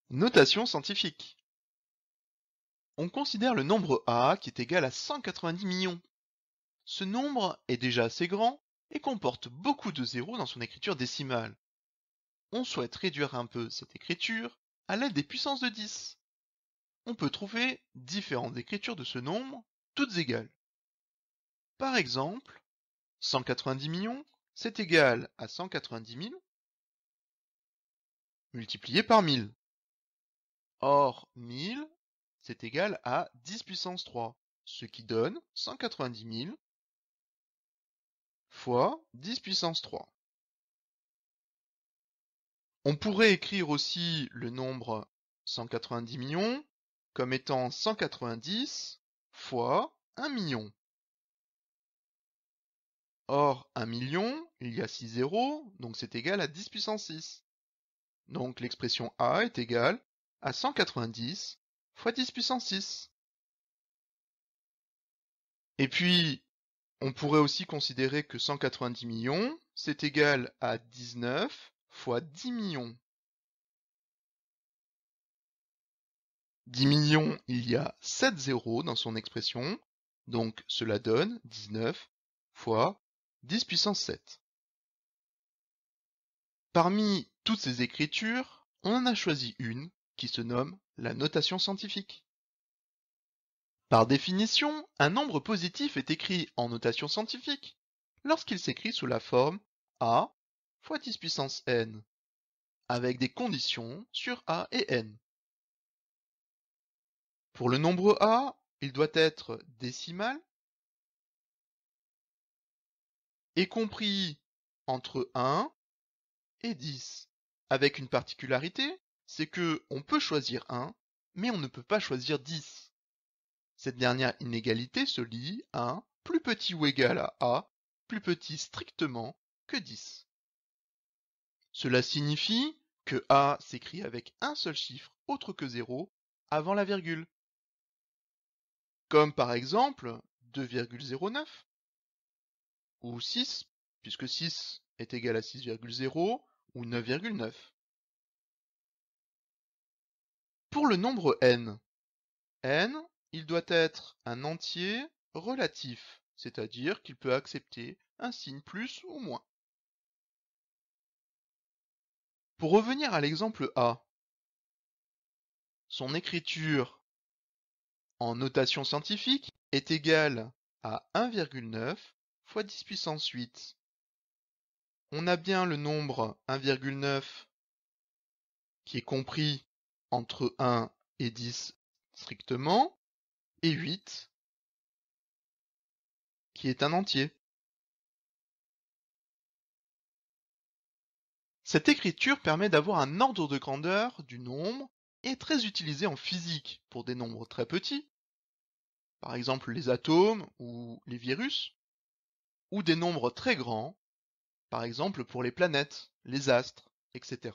Notation scientifique. On considère le nombre A qui est égal à 190 millions. Ce nombre est déjà assez grand et comporte beaucoup de zéros dans son écriture décimale. On souhaite réduire un peu cette écriture à l'aide des puissances de 10. On peut trouver différentes écritures de ce nombre, toutes égales. Par exemple, 190 millions, c'est égal à 190 000 multiplié par 1000. Or, 1000, c'est égal à 10 puissance 3, ce qui donne 190 000 fois 10 puissance 3. On pourrait écrire aussi le nombre 190 millions comme étant 190 fois 1 million. Or, 1 million, il y a 6 zéros, donc c'est égal à 10 puissance 6. Donc l'expression A est égale à 190 fois 10 puissance 6. Et puis, on pourrait aussi considérer que 190 millions, c'est égal à 19 fois 10 millions. 10 millions, il y a 7 zéros dans son expression, donc cela donne 19 fois 10 puissance 7. Parmi toutes ces écritures, on en a choisi une qui se nomme la notation scientifique. Par définition, un nombre positif est écrit en notation scientifique lorsqu'il s'écrit sous la forme a fois 10 puissance n, avec des conditions sur a et n. Pour le nombre a, il doit être décimal et compris entre 1 et 10, avec une particularité, c'est que on peut choisir 1, mais on ne peut pas choisir 10. Cette dernière inégalité se lie à plus petit ou égal à a, plus petit strictement que 10. Cela signifie que a s'écrit avec un seul chiffre autre que 0 avant la virgule, comme par exemple 2,09 ou 6, puisque 6 est égal à 6,0 ou 9,9. Pour le nombre n, il doit être un entier relatif, c'est-à-dire qu'il peut accepter un signe plus ou moins. Pour revenir à l'exemple A, son écriture en notation scientifique est égale à 1,9 fois 10 puissance 8. On a bien le nombre 1,9 qui est compris entre 1 et 10 strictement, et 8 qui est un entier. Cette écriture permet d'avoir un ordre de grandeur du nombre et est très utilisée en physique pour des nombres très petits, par exemple les atomes ou les virus, ou des nombres très grands, par exemple pour les planètes, les astres, etc.